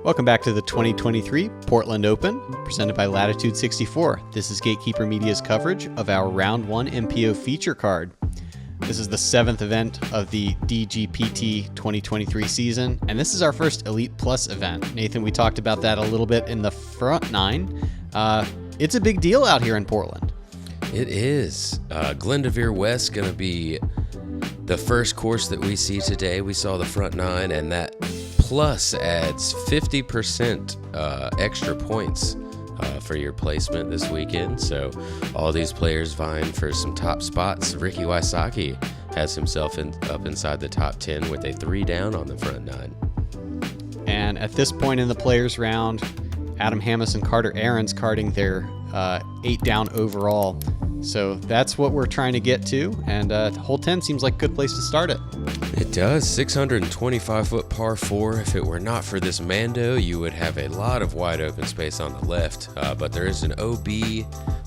Welcome back to the 2023 Portland Open, presented by Latitude 64. This is Gatekeeper Media's coverage of our Round 1 MPO feature card. This is the 7th event of the DGPT 2023 season, and this is our first Elite Plus event. Nathan, we talked about that a little bit in the front nine. It's a big deal out here in Portland. It is. Glendoveer West going to be the first course that we see today. We saw the front nine, and that plus adds 50% extra points for your placement this weekend. So all these players vying for some top spots. Ricky Wysocki has himself up inside the top 10 with a 3 down on the front nine. And at this point in the players round, Adam Hammis and Carter Aarons carding their 8 down overall. So that's what we're trying to get to, and hole 10 seems like a good place to start it. It does. 625-foot par 4. If it were not for this Mando, you would have a lot of wide open space on the left, but there is an OB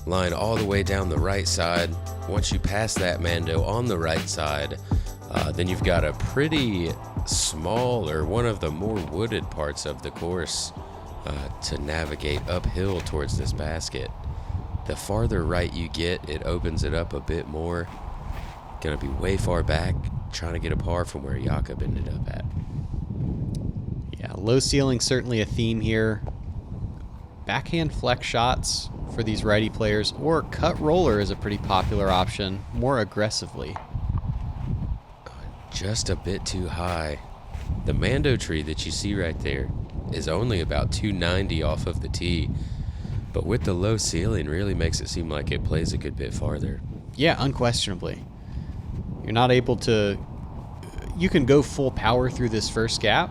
line all the way down the right side. Once you pass that Mando on the right side, then you've got a pretty small, or one of the more wooded parts of the course to navigate uphill towards this basket. The farther right you get, it opens it up a bit more. Gonna be way far back, trying to get a par from where Jakub ended up at. Yeah, low ceiling certainly a theme here. Backhand flex shots for these righty players, or cut roller is a pretty popular option, more aggressively. Just a bit too high. The Mando tree that you see right there is only about 290 off of the tee. But with the low ceiling, really makes it seem like it plays a good bit farther. Yeah, unquestionably. You're not able to... You can go full power through this first gap,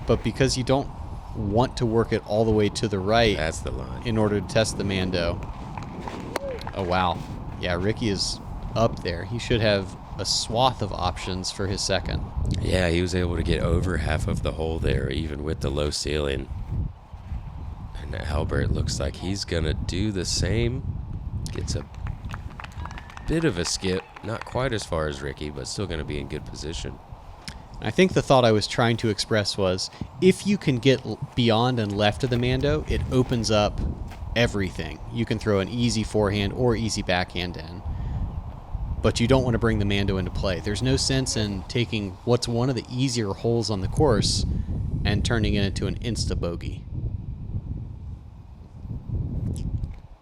but because you don't want to work it all the way to the right... That's the line. In order to test the Mando. Oh, wow. Yeah, Ricky is up there. He should have a swath of options for his second. Yeah, he was able to get over half of the hole there, even with the low ceiling. And Albert looks like he's going to do the same. Gets a bit of a skip. Not quite as far as Ricky, but still going to be in good position. I think the thought I was trying to express was, if you can get beyond and left of the Mando, it opens up everything. You can throw an easy forehand or easy backhand in. But you don't want to bring the Mando into play. There's no sense in taking what's one of the easier holes on the course and turning it into an insta-bogey.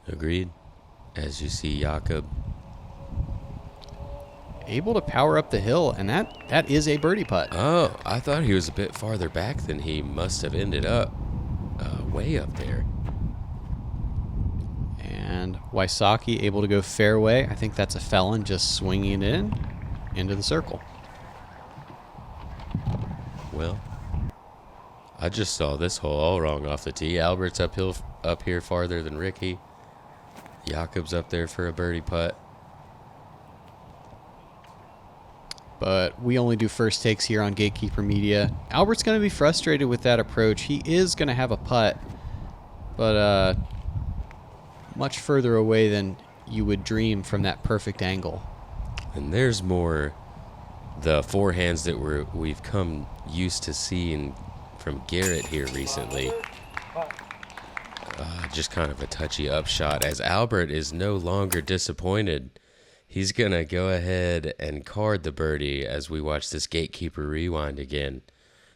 Agreed. As you see Jakub able to power up the hill, and that is a birdie putt. Oh, I thought he was a bit farther back than he must have ended up. Way up there. And Wysocki able to go fairway. I think that's a felon just swinging it into the circle. Well, I just saw this hole all wrong off the tee. Albert's up here farther than Ricky. Jakub's up there for a birdie putt. But we only do first takes here on Gatekeeper Media. Albert's going to be frustrated with that approach. He is going to have a putt, but much further away than you would dream from that perfect angle. And there's more the forehands that we've come used to seeing from Garrett here recently. Just kind of a touchy upshot, as Albert is no longer disappointed. He's going to go ahead and card the birdie as we watch this Gatekeeper rewind again.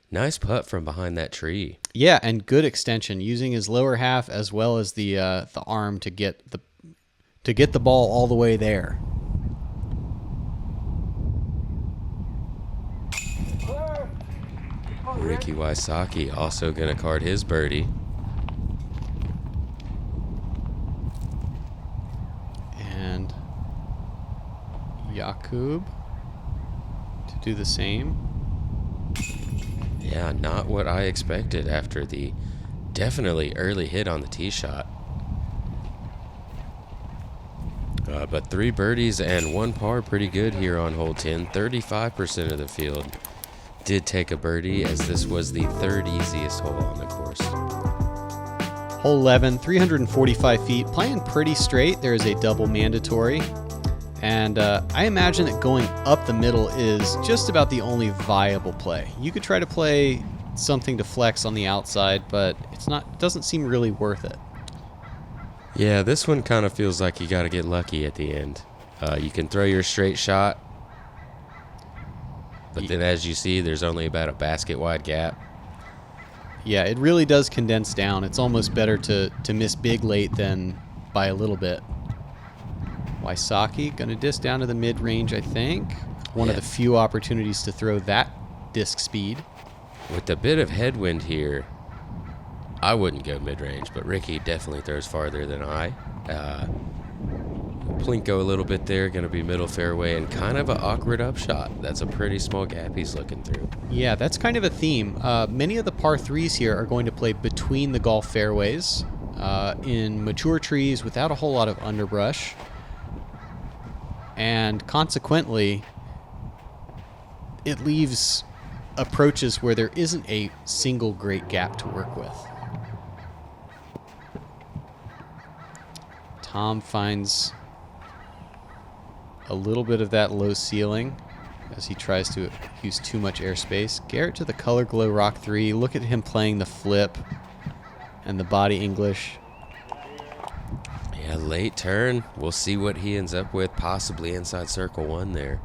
Nice putt from behind that tree. Yeah, and good extension, using his lower half as well as the arm to get the ball all the way there. Ricky Wysocki also going to card his birdie. And Jakub to do the same. Yeah, not what I expected after the definitely early hit on the tee shot. But 3 birdies and 1 par, pretty good here on hole 10. 35% of the field did take a birdie, as this was the 3rd easiest hole on the course. Hole 11, 345 feet, playing pretty straight. There is a double mandatory. And I imagine that going up the middle is just about the only viable play. You could try to play something to flex on the outside, but it doesn't seem really worth it. Yeah, this one kind of feels like you got to get lucky at the end. You can throw your straight shot, but then as you see, there's only about a basket-wide gap. Yeah, it really does condense down. It's almost better to miss big late than by a little bit. Wysocki going to disc down to the mid-range, I think. One of the few opportunities to throw that disc speed. With a bit of headwind here, I wouldn't go mid-range, but Ricky definitely throws farther than I. Plinko a little bit there, going to be middle fairway, and kind of an awkward upshot. That's a pretty small gap he's looking through. Yeah, that's kind of a theme. Many of the par 3s here are going to play between the golf fairways in mature trees without a whole lot of underbrush. And consequently, it leaves approaches where there isn't a single great gap to work with. Tamm finds a little bit of that low ceiling as he tries to use too much airspace. Garrett to the Color Glow Rock 3. Look at him playing the flip and the body English. Yeah, late turn. We'll see what he ends up with, possibly inside circle 1 there.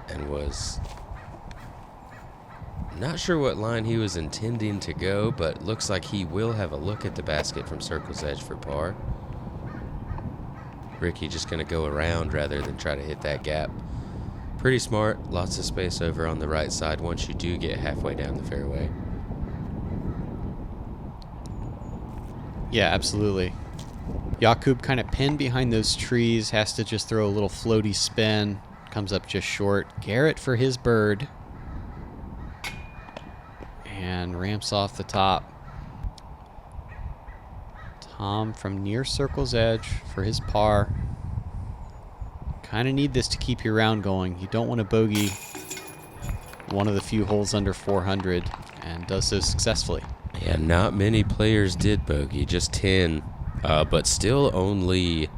And was not sure what line he was intending to go, but looks like he will have a look at the basket from circle's edge for par. Ricky just going to go around rather than try to hit that gap. Pretty smart. Lots of space over on the right side once you do get halfway down the fairway. Yeah, absolutely. Jakub kind of pinned behind those trees, has to just throw a little floaty spin. Comes up just short. Garrett for his bird. And ramps off the top. Tamm from near circle's edge for his par. Kind of need this to keep your round going. You don't want to bogey one of the few holes under 400, and does so successfully. Yeah, not many players did bogey, just 10, but still only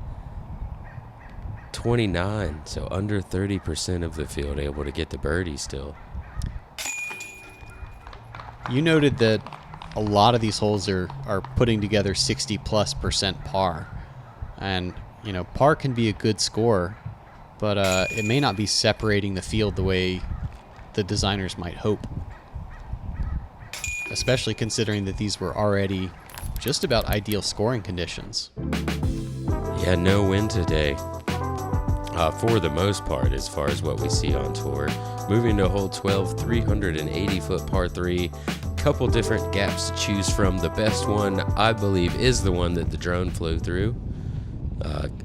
29, so under 30% of the field able to get the birdie still. You noted that a lot of these holes are putting together 60+% par. And, you know, par can be a good score, but it may not be separating the field the way the designers might hope. Especially considering that these were already just about ideal scoring conditions. Yeah, no wind today. For the most part, as far as what we see on tour. Moving to hole 12, 380-foot par 3. Couple different gaps to choose from. The best one, I believe, is the one that the drone flew through.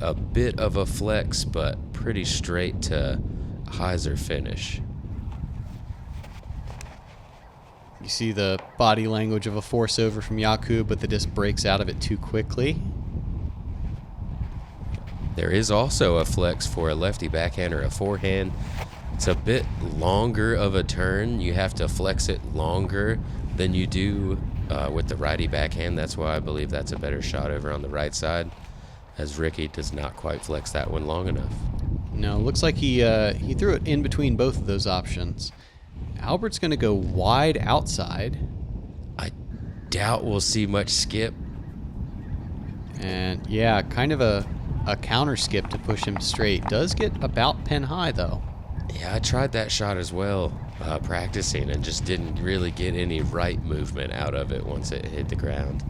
A bit of a flex, but pretty straight to hyzer finish. You see the body language of a force over from Jakub, but the disc breaks out of it too quickly. There is also a flex for a lefty backhand or a forehand. It's a bit longer of a turn. You have to flex it longer than you do with the righty backhand. That's why I believe that's a better shot over on the right side, as Ricky does not quite flex that one long enough. No, looks like he threw it in between both of those options. Albert's going to go wide outside. I doubt we'll see much skip. And yeah, kind of a counter skip to push him straight. Does get about pin high though. Yeah, I tried that shot as well, practicing, and just didn't really get any right movement out of it once it hit the ground.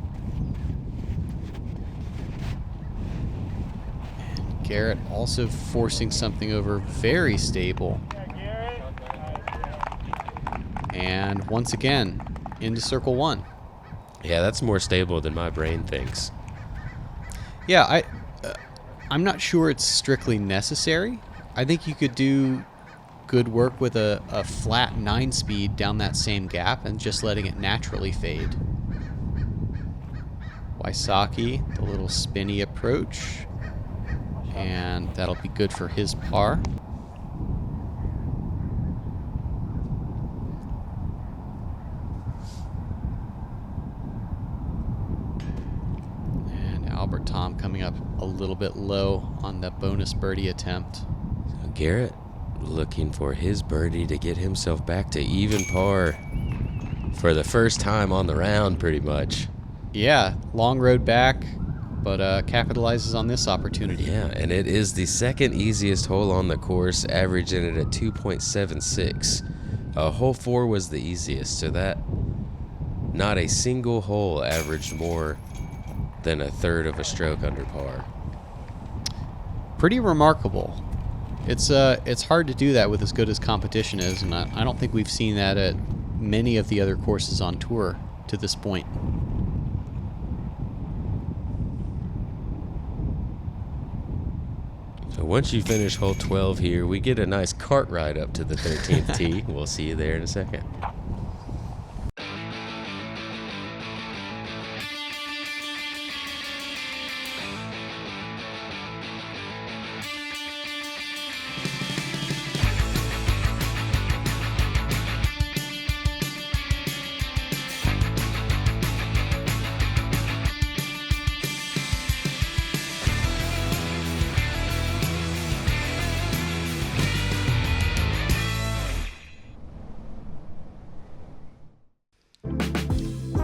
And Garrett also forcing something over, very stable. And once again, into circle 1. Yeah, that's more stable than my brain thinks. Yeah, I'm not sure it's strictly necessary. I think you could do good work with a flat 9-speed down that same gap and just letting it naturally fade. Wysocki, the little spinny approach, and that'll be good for his par. And Albert Tamm coming up a little bit low on that bonus birdie attempt. So Garrett looking for his birdie to get himself back to even par for the first time on the round, pretty much. Yeah, long road back, but capitalizes on this opportunity. Yeah, and it is the second easiest hole on the course, averaging it at 2.76. Hole 4 was the easiest, so that not a single hole averaged more than a third of a stroke under par. Pretty remarkable. It's hard to do that with as good as competition is, and I don't think we've seen that at many of the other courses on tour to this point. So once you finish hole 12 here, we get a nice cart ride up to the 13th tee. We'll see you there in a second.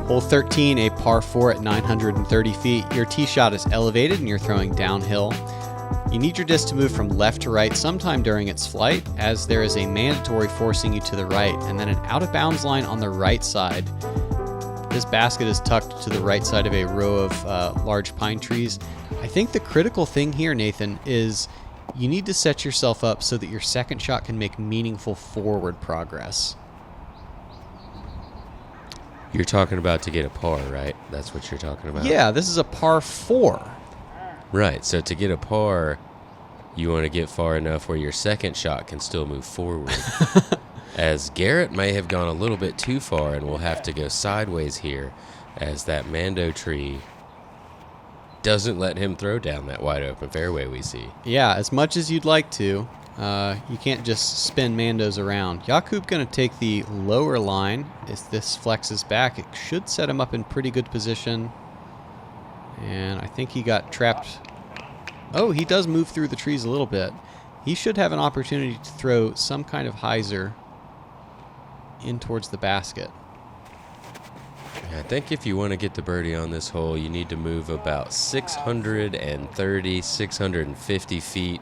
Hole 13, a par 4 at 930 feet. Your tee shot is elevated and you're throwing downhill. You need your disc to move from left to right sometime during its flight, as there is a mandatory forcing you to the right, and then an out-of-bounds line on the right side. This basket is tucked to the right side of a row of large pine trees. I think the critical thing here, Nathan, is you need to set yourself up so that your second shot can make meaningful forward progress. You're talking about to get a par, right? That's what you're talking about? Yeah, this is a par 4. Right, so to get a par, you want to get far enough where your second shot can still move forward. As Garrett may have gone a little bit too far and will have to go sideways here, as that Mando tree doesn't let him throw down that wide open fairway we see. Yeah, as much as you'd like to, you can't just spin Mandos around. Jakub going to take the lower line. If this flexes back, it should set him up in pretty good position. And I think he got trapped. Oh, he does move through the trees a little bit. He should have an opportunity to throw some kind of hyzer in towards the basket. I think if you want to get the birdie on this hole, you need to move about 630, 650 feet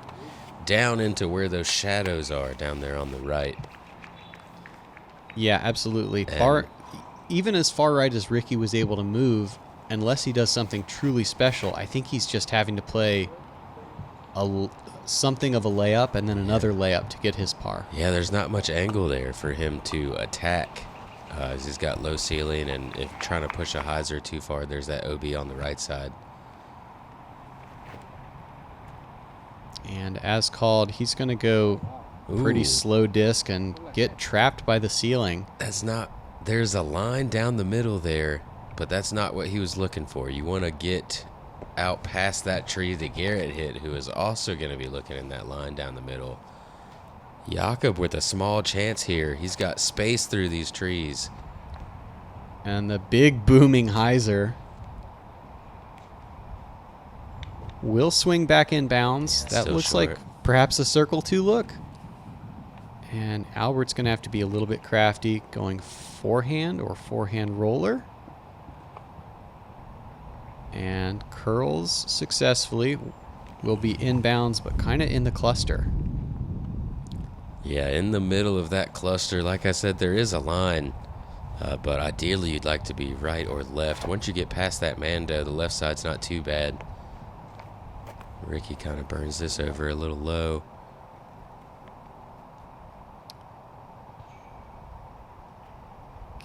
down into where those shadows are down there on the right. Yeah, absolutely. And even as far right as Ricky was able to move, unless he does something truly special, I think he's just having to play something of a layup and then another layup to get his par. Yeah, there's not much angle there for him to attack. He's got low ceiling, and if trying to push a hyzer too far, there's that OB on the right side. And as called, he's going to go pretty slow disc and get trapped by the ceiling. There's a line down the middle there, but that's not what he was looking for. You want to get out past that tree that Garrett hit, who is also going to be looking in that line down the middle. Jakub with a small chance here. He's got space through these trees. And the big booming hyzer will swing back in bounds. Yeah, that looks short. like perhaps a circle 2 look. And Albert's going to have to be a little bit crafty, going forehand or forehand roller. And curls successfully. Will be inbounds, but kind of in the cluster. Yeah, in the middle of that cluster, like I said, there is a line. But ideally, you'd like to be right or left. Once you get past that Mando, the left side's not too bad. Ricky kind of burns this over a little low.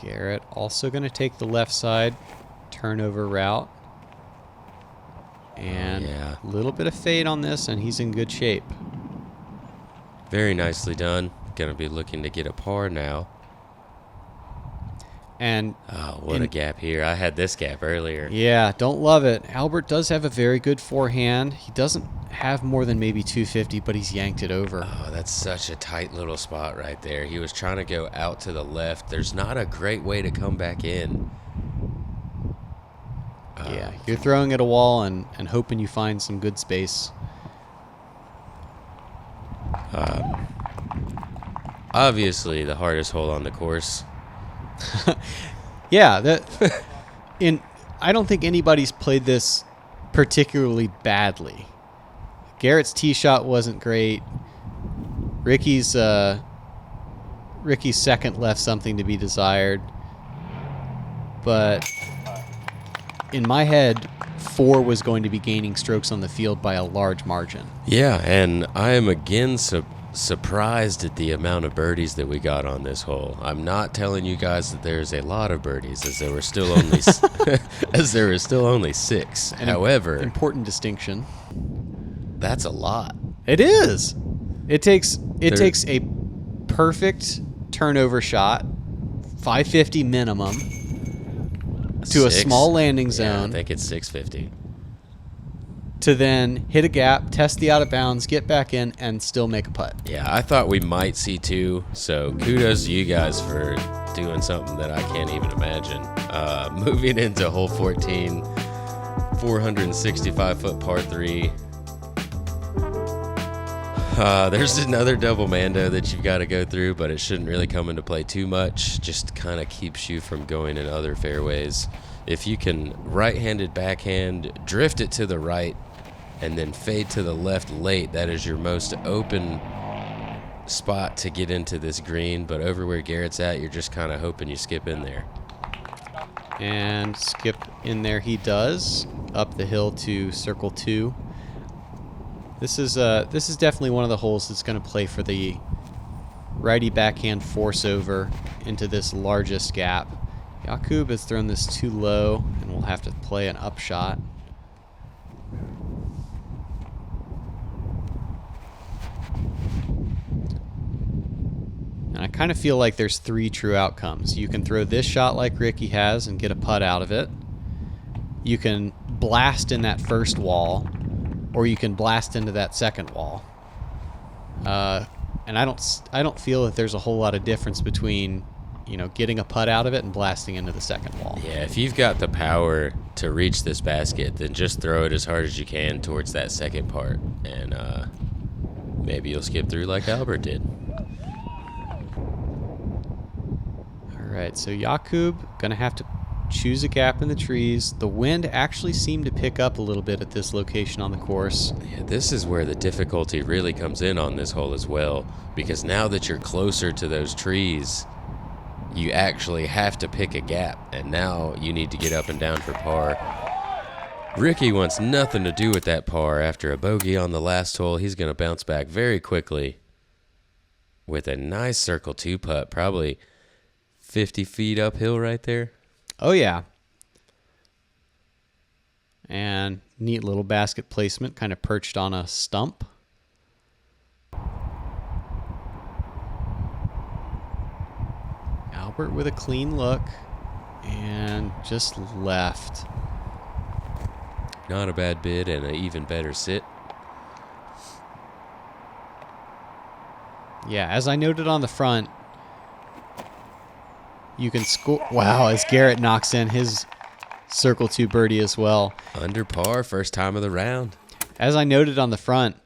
Garrett also going to take the left side turnover route. And a little bit of fade on this, and he's in good shape. Very nicely done. Going to be looking to get a par now. And what a gap here. I had this gap earlier. Yeah, don't love it. Albert does have a very good forehand. He doesn't have more than maybe 250, but he's yanked it over. Oh, that's such a tight little spot right there. He was trying to go out to the left. There's not a great way to come back in. Yeah, you're throwing at a wall and hoping you find some good space. Obviously, the hardest hole on the course. Yeah, I don't think anybody's played this particularly badly. Garrett's tee shot wasn't great. Ricky's second left something to be desired. But in my head, 4 was going to be gaining strokes on the field by a large margin. Yeah, and I am again surprised at the amount of birdies that we got on this hole. I'm not telling you guys that there's a lot of birdies, as there were still only 6. However, important distinction. That's a lot. It is. It takes a perfect turnover shot, 550 minimum, to a small landing zone. Yeah, I think it's 650. To then hit a gap, test the out of bounds, get back in, and still make a putt. Yeah, I thought we might see 2, so kudos to you guys for doing something that I can't even imagine. Moving into hole 14, 465-foot par 3. There's another double mando that you've got to go through, but it shouldn't really come into play too much. Just kind of keeps you from going in other fairways. If you can right-handed backhand, drift it to the right, and then fade to the left late, that is your most open spot to get into this green. But over where Garrett's at, you're just kind of hoping you skip in there. And skip in there he does, up the hill to circle 2. This is definitely one of the holes that's going to play for the righty backhand force over into this largest gap. Jakub has thrown this too low, and we'll have to play an upshot. And I kind of feel like there's 3 true outcomes. You can throw this shot like Ricky has and get a putt out of it. You can blast in that first wall, or you can blast into that second wall. And I don't feel that there's a whole lot of difference between, getting a putt out of it and blasting into the second wall. Yeah, if you've got the power to reach this basket, then just throw it as hard as you can towards that second part, and maybe you'll skip through like Albert did. All right, so Jakub gonna have to choose a gap in the trees. The wind actually seemed to pick up a little bit at this location on the course. Yeah, this is where the difficulty really comes in on this hole as well, because now that you're closer to those trees, you actually have to pick a gap, and now you need to get up and down for par. Ricky wants nothing to do with that par. After a bogey on the last hole, he's going to bounce back very quickly with a nice circle 2 putt, probably 50 feet uphill right there. Oh, yeah. And neat little basket placement, kind of perched on a stump. Albert with a clean look and just left. Not a bad bid and an even better sit. Yeah, as I noted on the front, you can score. Wow, as Garrett knocks in his circle 2 birdie as well. Under par, first time of the round. As I noted on the front,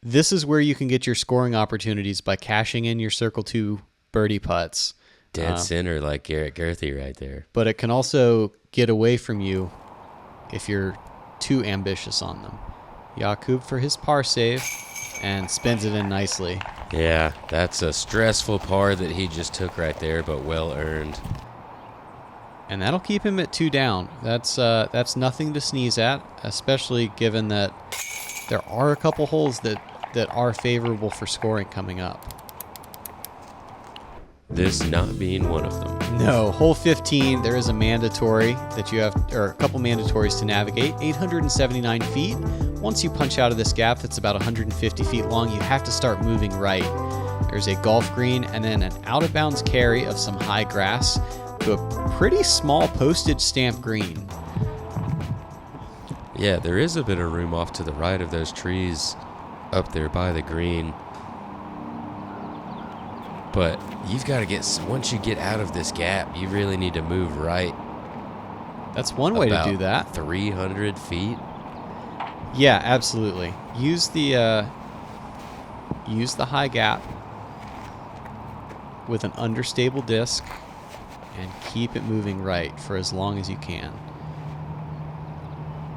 this is where you can get your scoring opportunities by cashing in your circle 2 birdie putts. Dead center like Garrett Gurthie right there. But it can also get away from you if you're too ambitious on them. Jakub for his par save and spins it in nicely. Yeah, that's a stressful par that he just took right there, but well earned. And that'll keep him at 2 down. That's nothing to sneeze at, especially given that there are a couple holes that are favorable for scoring coming up. This not being one of them. No, hole 15, there is a mandatory that you have, or a couple mandatories to navigate. 879 feet. Once you punch out of this gap that's about 150 feet long, you have to start moving right. There's a golf green and then an out-of-bounds carry of some high grass to a pretty small postage stamp green. Yeah, there is a bit of room off to the right of those trees up there by the green. But you've got to once you get out of this gap, you really need to move right. That's one way to do that. 300 feet. Yeah, absolutely. Use the high gap with an understable disc and keep it moving right for as long as you can.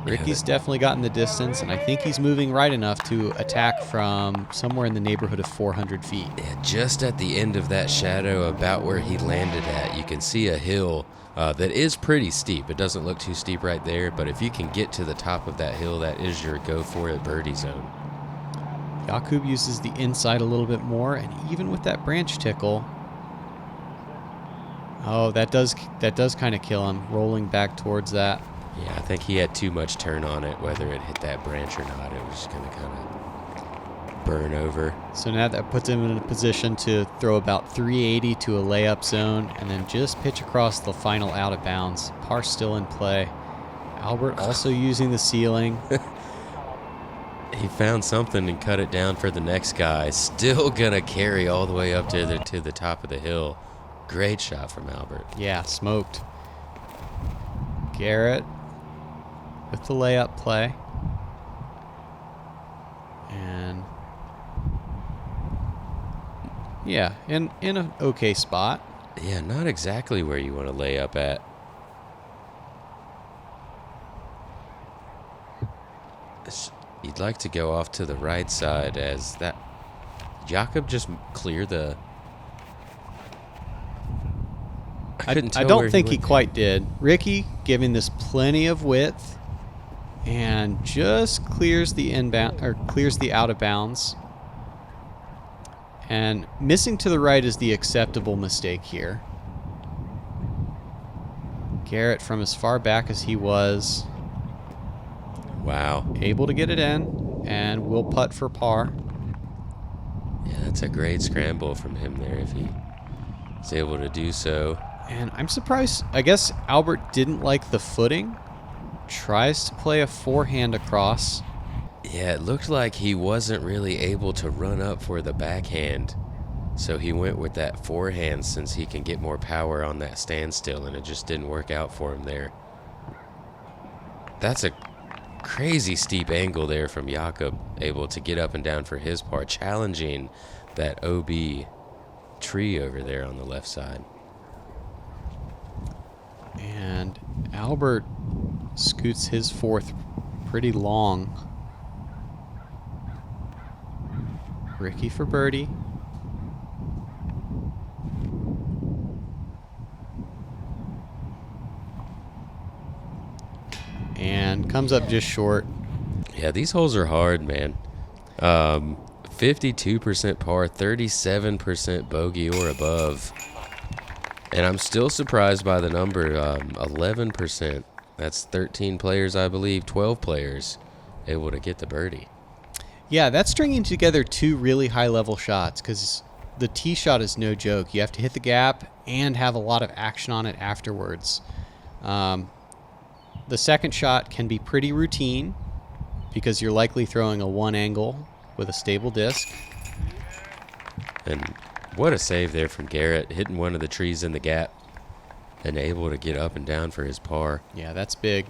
Ricky's definitely gotten the distance, and I think he's moving right enough to attack from somewhere in the neighborhood of 400 feet. Yeah, just at the end of that shadow, about where he landed at, you can see a hill that is pretty steep. It doesn't look too steep right there, but if you can get to the top of that hill, that is your go-for-it birdie zone. Jakub uses the inside a little bit more, and even with that branch tickle, oh, that does kind of kill him, rolling back towards that. Yeah, I think he had too much turn on it, whether it hit that branch or not. It was just going to kind of burn over. So now that puts him in a position to throw about 380 to a layup zone and then just pitch across the final out of bounds. Par still in play. Albert also using the ceiling. He found something and cut it down for the next guy. Still going to carry all the way up to the top of the hill. Great shot from Albert. Yeah, smoked. Garrett with the layup play. And yeah, in an okay spot. Yeah, not exactly where you want to lay up at. You'd like to go off to the right side as that Jakub just clear the... I don't think he quite did. Ricky giving this plenty of width and just clears the inbound or clears the out of bounds. And missing to the right is the acceptable mistake here. Garrett, from as far back as he was, wow, able to get it in and will putt for par. Yeah, that's a great scramble from him there if he is able to do so. And I'm surprised. I guess Albert didn't like the footing. Tries to play a forehand across. Yeah, it looked like he wasn't really able to run up for the backhand. So he went with that forehand since he can get more power on that standstill, and it just didn't work out for him there. That's a crazy steep angle there from Jakub, able to get up and down for his part, challenging that OB tree over there on the left side. And Albert scoots his fourth pretty long. Ricky for birdie. And comes up just short. Yeah, these holes are hard, man. 52% par, 37% bogey or above. And I'm still surprised by the number, 11%. That's 13 players, I believe, 12 players able to get the birdie. Yeah, that's stringing together two really high-level shots because the tee shot is no joke. You have to hit the gap and have a lot of action on it afterwards. The second shot can be pretty routine because you're likely throwing a one angle with a stable disc. And what a save there from Garrett, hitting one of the trees in the gap and able to get up and down for his par. Yeah, that's big.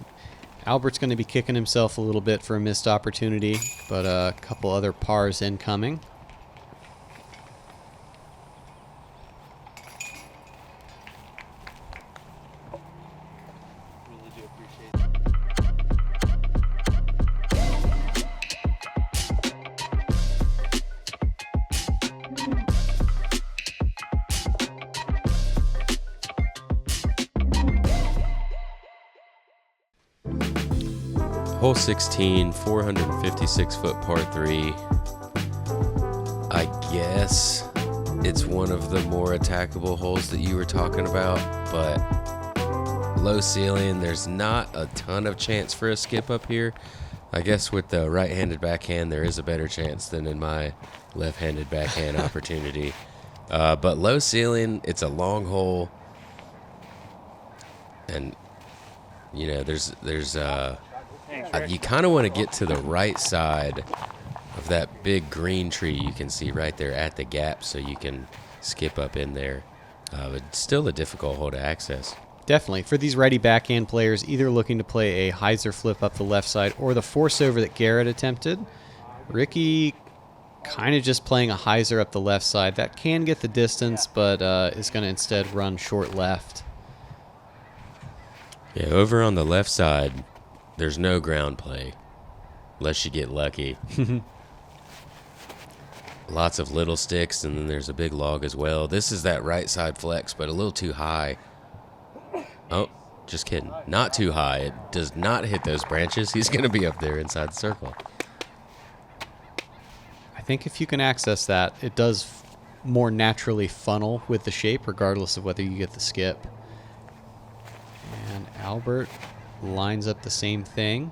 Albert's going to be kicking himself a little bit for a missed opportunity, but a couple other pars incoming. Really do appreciate Hole 16, 456-foot par 3. I guess it's one of the more attackable holes that you were talking about, but low ceiling, there's not a ton of chance for a skip up here. I guess with the right-handed backhand, there is a better chance than in my left-handed backhand opportunity. But low ceiling, it's a long hole, and you know, there's you kind of want to get to the right side of that big green tree you can see right there at the gap so you can skip up in there. But still a difficult hole to access. Definitely. For these righty backhand players, either looking to play a hyzer flip up the left side or the force over that Garrett attempted, Ricky kind of just playing a hyzer up the left side. That can get the distance, but is going to instead run short left. Yeah, over on the left side, there's no ground play, unless you get lucky. Lots of little sticks, and then there's a big log as well. This is that right side flex, but a little too high. Oh, just kidding. Not too high. It does not hit those branches. He's going to be up there inside the circle. I think if you can access that, it does more naturally funnel with the shape, regardless of whether you get the skip. And Albert lines up the same thing.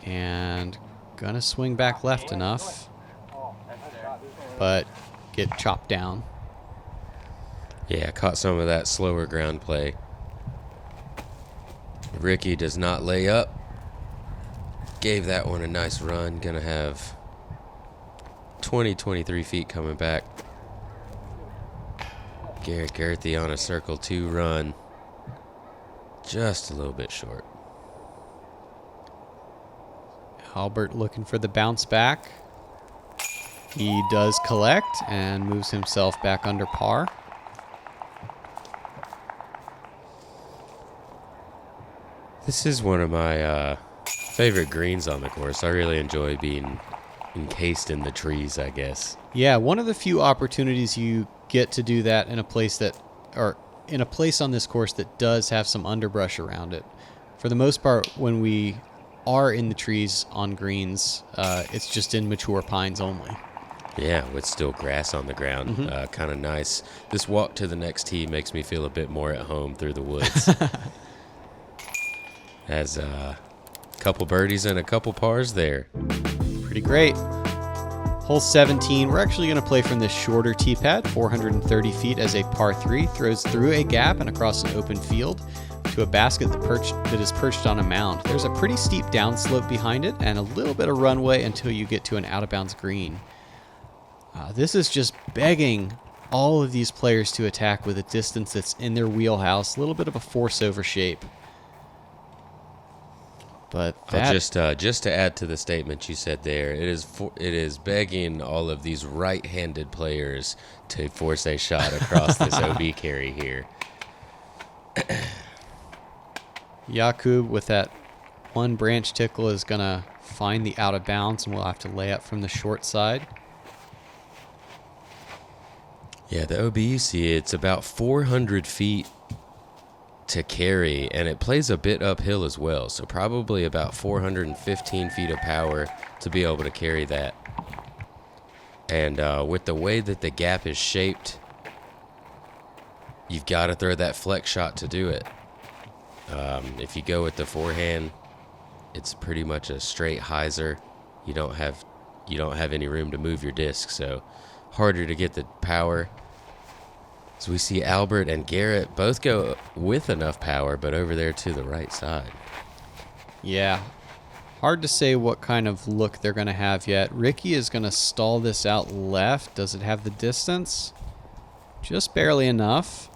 And gonna swing back left enough, but get chopped down. Yeah, caught some of that slower ground play. Ricky does not lay up. Gave that one a nice run. Gonna have 23 feet coming back. Garrett Gurthie on a circle 2 run. Just a little bit short. Albert looking for the bounce back. He does collect and moves himself back under par. This is one of my favorite greens on the course. I really enjoy being encased in the trees, I guess. Yeah, one of the few opportunities you get to do that in a place on this course that does have some underbrush around it. For the most part, when we are in the trees on greens, it's just in mature pines only. Yeah, with still grass on the ground. Kind of nice. This walk to the next tee makes me feel a bit more at home through the woods. Has a couple birdies and a couple pars there. Pretty great. Hole 17, we're actually going to play from this shorter tee pad, 430 feet as a par 3, throws through a gap and across an open field to a basket that is perched on a mound. There's a pretty steep downslope behind it and a little bit of runway until you get to an out-of-bounds green. This is just begging all of these players to attack with a distance that's in their wheelhouse, a little bit of a force-over shape. But that... just to add to the statement you said there, it is begging all of these right-handed players to force a shot across this OB carry here. Jakub with that one branch tickle is going to find the out of bounds, and we'll have to lay up from the short side. Yeah, the OB, you see, it's about 400 feet to carry, and it plays a bit uphill as well, so probably about 415 feet of power to be able to carry that. And with the way that the gap is shaped, you've got to throw that flex shot to do it. If you go with the forehand, it's pretty much a straight hyzer. You don't have any room to move your disc, so harder to get the power. So we see Albert and Garrett both go with enough power, but over there to the right side. Yeah. Hard to say what kind of look they're going to have yet. Ricky is going to stall this out left. Does it have the distance? Just barely enough.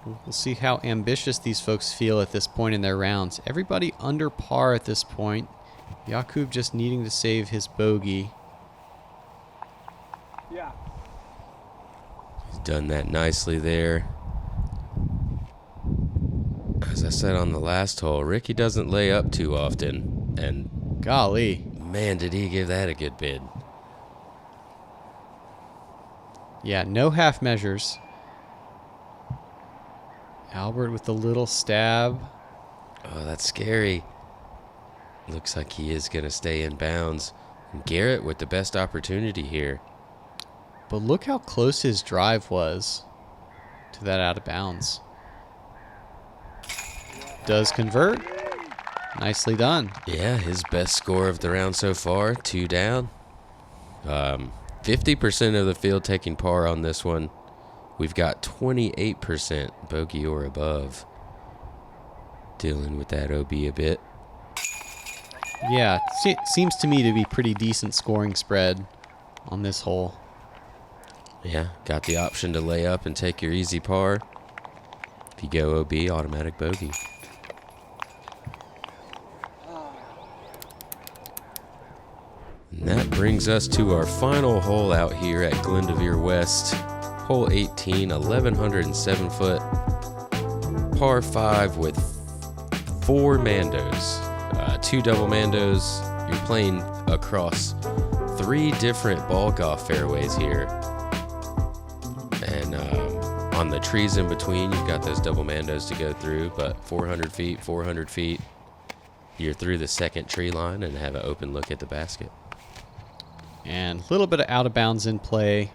We'll see how ambitious these folks feel at this point in their rounds. Everybody under par at this point. Jakub just needing to save his bogey. Yeah. He's done that nicely there. As I said on the last hole, Ricky doesn't lay up too often, and golly, man, did he give that a good bid. Yeah, no half measures. Albert with the little stab. Oh, that's scary. Looks like he is going to stay in bounds. And Garrett with the best opportunity here. But look how close his drive was to that out of bounds. Does convert. Nicely done. Yeah, his best score of the round so far, 2 down. 50% of the field taking par on this one. We've got 28% bogey or above. Dealing with that OB a bit. Yeah, seems to me to be pretty decent scoring spread on this hole. Yeah, got the option to lay up and take your easy par. If you go OB, automatic bogey. And that brings us to our final hole out here at Glendoveer West. Hole 18, 1,107 foot, par 5 with 4 mandos. 2 double mandos. You're playing across 3 different ball golf fairways here. And on the trees in between, you've got those double mandos to go through, but 400 feet, you're through the second tree line and have an open look at the basket. And a little bit of out of bounds in play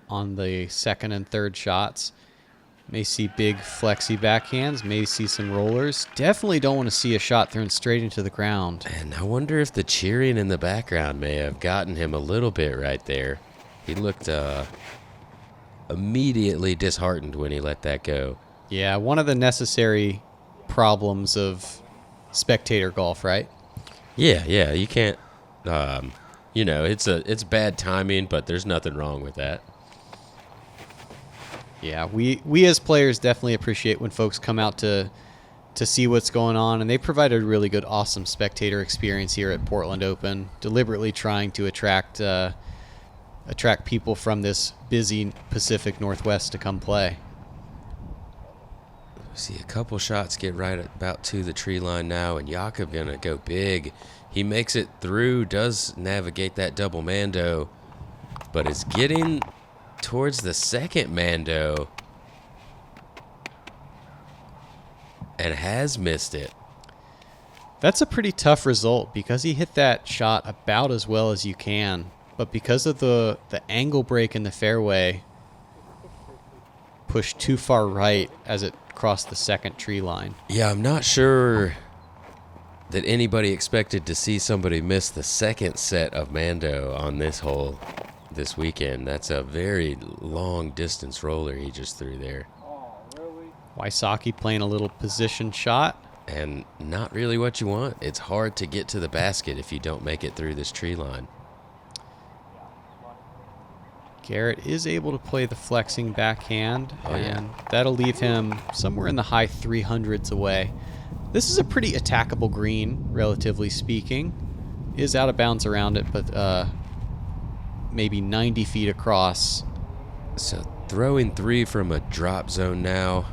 on the second and third shots. May see big flexy backhands, may see some rollers. Definitely don't want to see a shot thrown straight into the ground. And I wonder if the cheering in the background may have gotten him a little bit right there. He looked immediately disheartened when he let that go. Yeah, one of the necessary problems of spectator golf, right? Yeah, you can't, it's bad timing, but there's nothing wrong with that. Yeah, we as players definitely appreciate when folks come out to see what's going on, and they provide a really good, awesome spectator experience here at Portland Open, deliberately trying to attract people from this busy Pacific Northwest to come play. See a couple shots get right about to the tree line now, and Jakub gonna go big. He makes it through, does navigate that double mando, but is getting towards the second mando and has missed it. That's a pretty tough result because he hit that shot about as well as you can, but because of the angle break in the fairway, pushed too far right as it crossed the second tree line. Yeah, I'm not sure that anybody expected to see somebody miss the second set of mando on this hole this weekend. That's a very long distance roller he just threw there. Wysocki playing a little position shot. And not really what you want. It's hard to get to the basket if you don't make it through this tree line. Garrett is able to play the flexing backhand, yeah. and that'll leave him somewhere in the high 300s away. This is a pretty attackable green, relatively speaking. Is out of bounds around it, but maybe 90 feet across. So throwing 3 from a drop zone now.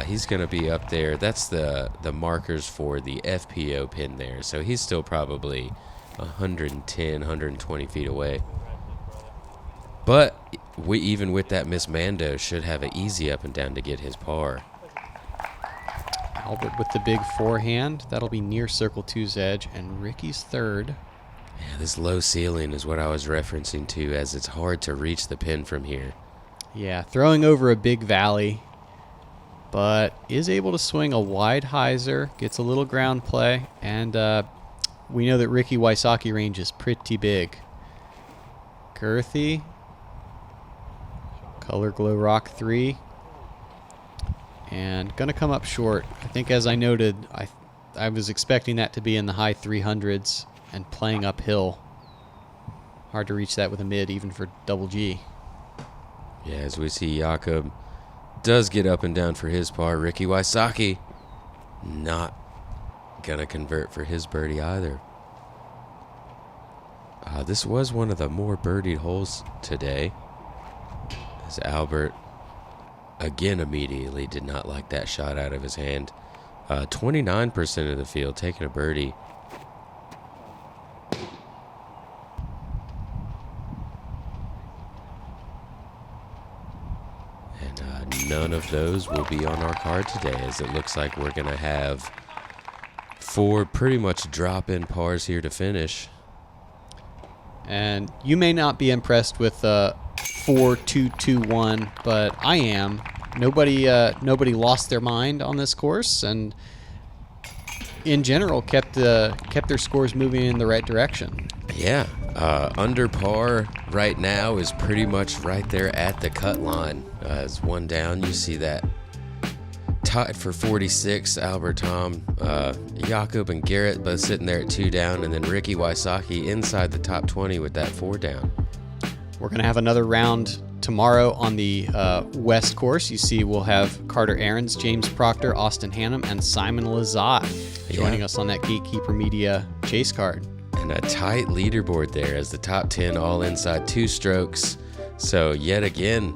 He's going to be up there. That's the markers for the FPO pin there. So he's still probably 110, 120 feet away. But even with that Miss Mando, should have an easy up and down to get his par. Albert with the big forehand. That'll be near Circle 2's edge, and Ricky's third. Yeah, this low ceiling is what I was referencing to, as it's hard to reach the pin from here. Yeah, throwing over a big valley, but is able to swing a wide hyzer, gets a little ground play, and we know that Ricky Wysocki range is pretty big. Gurthie, Color Glow Rock 3, and gonna come up short. I think, as I noted, I was expecting that to be in the high 300s and playing uphill. Hard to reach that with a mid, even for double G. Yeah, as we see, Jakub does get up and down for his par. Ricky Wysocki not gonna convert for his birdie either. This was one of the more birdied holes today, as Albert again immediately did not like that shot out of his hand. 29% of the field taking a birdie. And none of those will be on our card today, as it looks like we're going to have 4 pretty much drop-in pars here to finish. And you may not be impressed with 4-2-2-1, but I am. Nobody lost their mind on this course, and in general kept their scores moving in the right direction. Yeah, under par right now is pretty much right there at the cut line. As one down, you see that tied for 46. Albert, Tamm, Jakub, and Garrett both sitting there at 2 down, and then Ricky Wysocki inside the top 20 with that 4 down. We're going to have another round tomorrow on the West course. You see we'll have Carter Aarons, James Proctor, Austin Hannum, and Simon Lizotte joining us on that Gatekeeper Media chase card. And And a tight leaderboard there as the top 10 all inside 2 strokes. So yet again,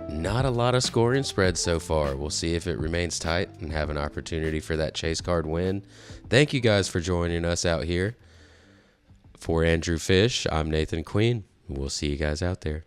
not a lot of scoring spread so far. We'll see if it remains tight and have an opportunity for that chase card win. Thank you guys for joining us out here. For Andrew Fish, I'm Nathan Queen. We'll see you guys out there.